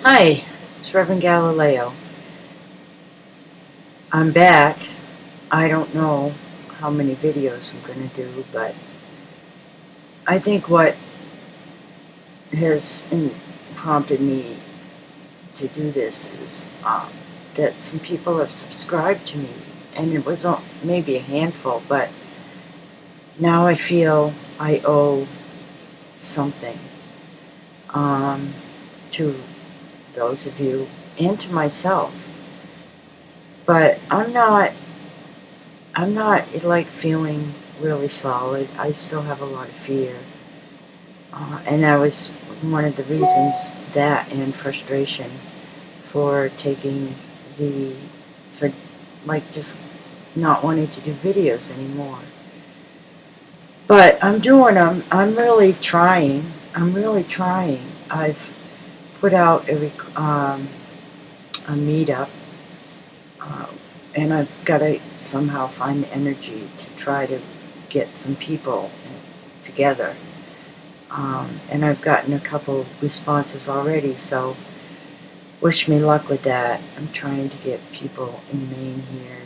Hi, it's Reverend Galileo. I'm back. I don't know how many videos I'm going to do, but I think what has prompted me to do this is that some people have subscribed to me, and it was maybe a handful, but now I feel I owe something um, to those of you and to myself. But I'm not like feeling really solid. I still have a lot of fear. And that was one of the reasons, that and frustration, for taking for like just not wanting to do videos anymore. But I'm doing them. I'm really trying. I'm really trying. I've put out a meetup, uh, and I've got to somehow find the energy to try to get some people together. And I've gotten a couple responses already, so wish me luck with that. I'm trying to get people in Maine here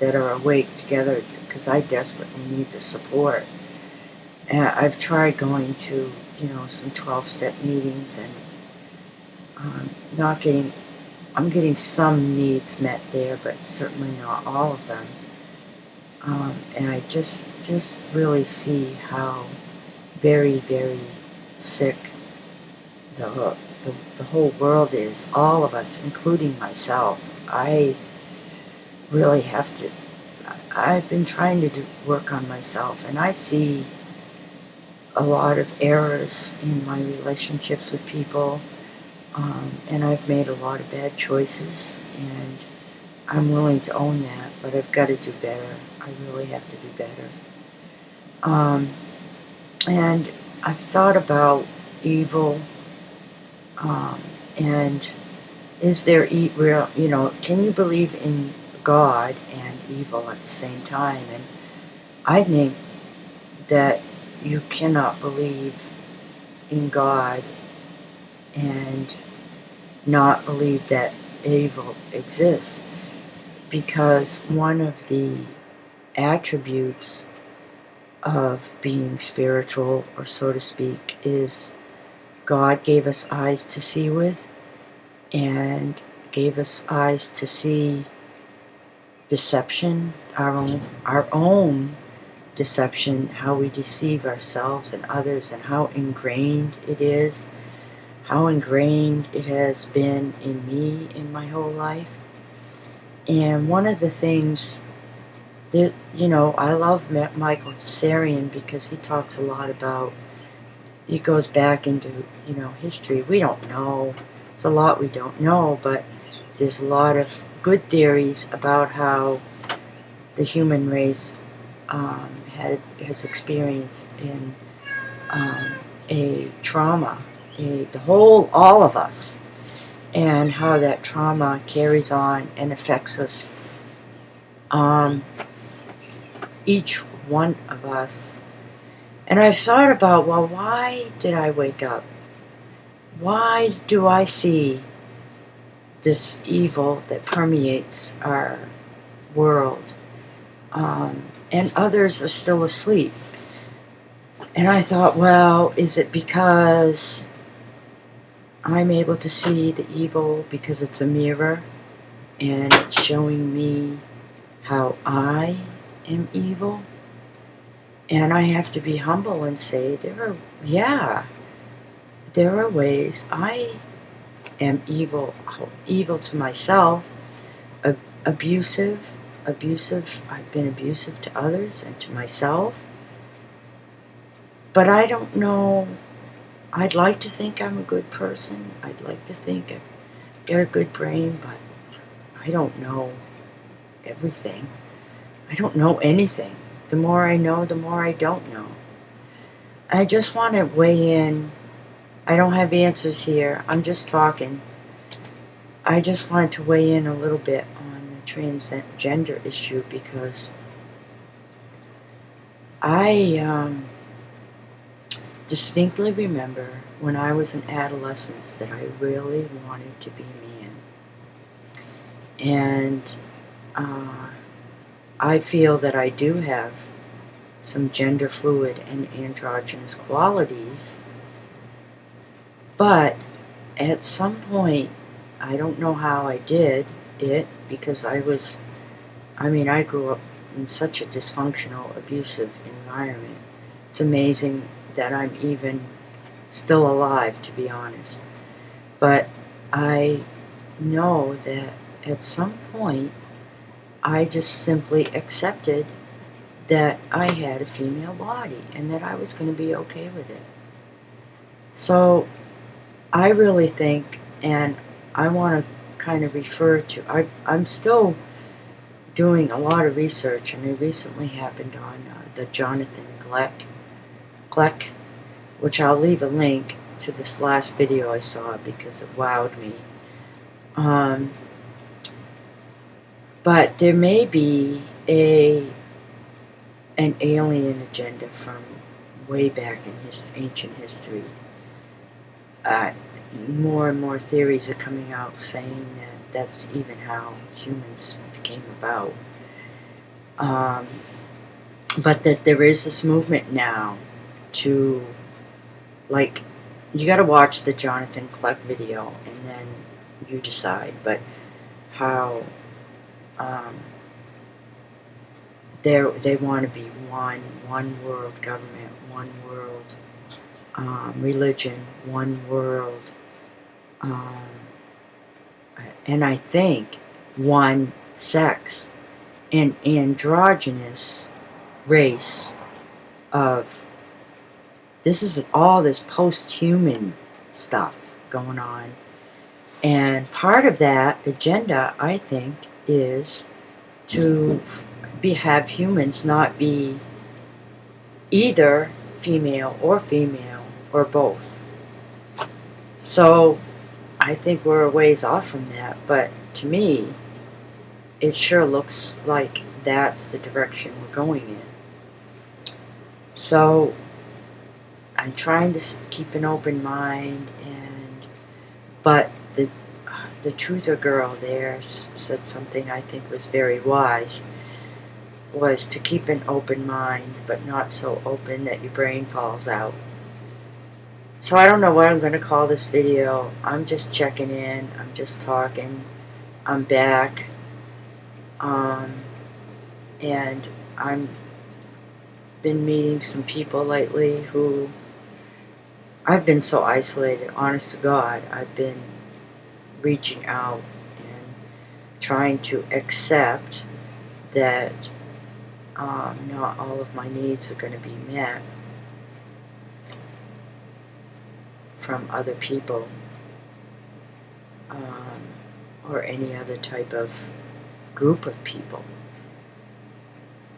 that are awake together because I desperately need the support. And I've tried going to, some 12-step meetings, and not getting, I'm getting some needs met there, but certainly not all of them. And I just really see how very, very sick the, the whole world is, all of us, including myself. I really have to, I've been trying to work on myself, and I see a lot of errors in my relationships with people, and I've made a lot of bad choices, and I'm willing to own that, but I've got to do better. I really have to do better. Um, and I've thought about evil, and is there real, can you believe in God and evil at the same time? And I think that you cannot believe in God and not believe that evil exists, because one of the attributes of being spiritual, or so to speak, is God gave us eyes to see with, and gave us eyes to see deception, our own deception, how we deceive ourselves and others, and how ingrained it is, how ingrained it has been in me in my whole life. And one of the things that, I love Michael Tsarian because he talks a lot about, he goes back into, history. We don't know. There's a lot we don't know, but there's a lot of good theories about how the human race has experienced in a trauma, all of us, and how that trauma carries on and affects us, each one of us. And I've thought about, well, why did I wake up? Why do I see this evil that permeates our world, and others are still asleep? And I thought, well, is it because I'm able to see the evil because it's a mirror and it's showing me how I am evil? And I have to be humble and say, there are ways I am evil to myself, abusive. I've been abusive to others and to myself. But I don't know. I'd like to think I'm a good person. I'd like to think I've got a good brain, but I don't know everything. I don't know anything. The more I know, the more I don't know. I just want to weigh in. I don't have answers here. I'm just talking. I just wanted to weigh in a little bit on the transgender issue because I distinctly remember when I was in adolescence that I really wanted to be man. And I feel that I do have some gender fluid and androgynous qualities, but at some point, I don't know how I did it, because I grew up in such a dysfunctional, abusive environment. It's amazing that I'm even still alive, to be honest. But I know that at some point, I just simply accepted that I had a female body and that I was going to be okay with it. So I really think, and I want to kind of refer to, I'm still doing a lot of research, and I recently happened on the Jonathan Gleck, which I'll leave a link to this last video I saw because it wowed me. But there may be an alien agenda from way back in ancient history. More and more theories are coming out saying that that's even how humans came about. But that there is this movement now to, like, you got to watch the Jonathan Gleck video and then you decide, but how they want to be one world government, one world religion, one world, and I think one sex, an androgynous race of, this is all this post-human stuff going on. And part of that agenda, I think, is to have humans not be either female or both. So I think we're a ways off from that, but to me, it sure looks like that's the direction we're going in. So I'm trying to keep an open mind, but the truther girl there said something I think was very wise, was to keep an open mind, but not so open that your brain falls out. So I don't know what I'm going to call this video. I'm just checking in. I'm just talking. I'm back. And I've been meeting some people lately who, I've been so isolated, honest to God. I've been reaching out and trying to accept that not all of my needs are going to be met from other people, or any other type of group of people.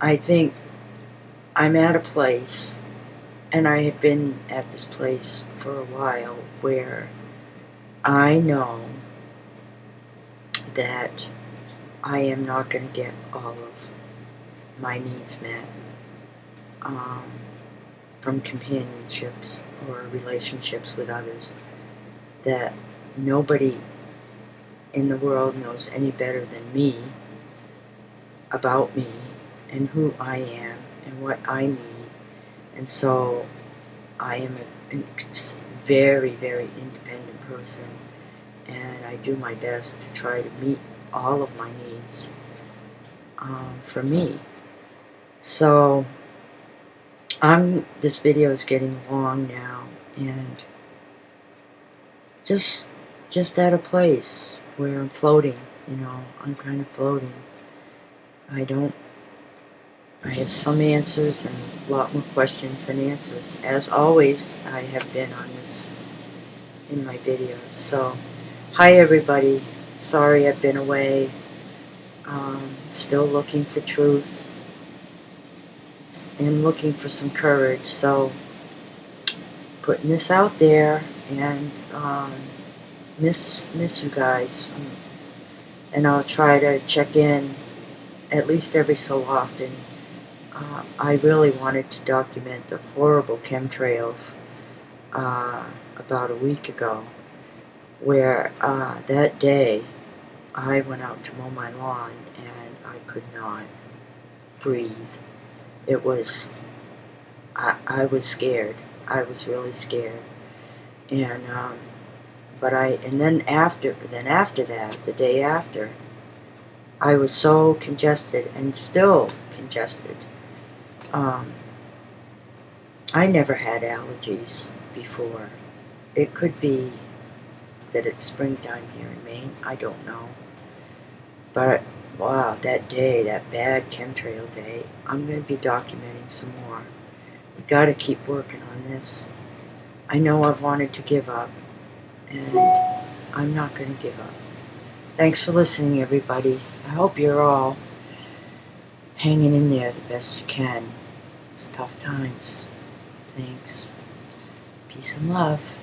I think I'm at a place, and I have been at this place for a while, where I know that I am not going to get all of my needs met from companionships or relationships with others, that nobody in the world knows any better than me about me and who I am and what I need. And so I am a very, very independent person, and I do my best to try to meet all of my needs for me. So this video is getting long now, and just at a place where I'm floating, I'm kind of floating. I have some answers and a lot more questions than answers. As always, I have been on this in my videos. So, hi everybody. Sorry I've been away. Still looking for truth and looking for some courage. So, putting this out there, and miss you guys. And I'll try to check in at least every so often. I really wanted to document the horrible chemtrails. about a week ago where that day I went out to mow my lawn and I could not breathe. It was, I was scared. I was really scared. And, and then after that, the day after, I was so congested and still congested. I never had allergies before. It could be that it's springtime here in Maine. I don't know. But, wow, that day, that bad chemtrail day, I'm going to be documenting some more. We've got to keep working on this. I know I've wanted to give up, and I'm not going to give up. Thanks for listening, everybody. I hope you're all hanging in there the best you can. It's tough times. Thanks. Peace and love.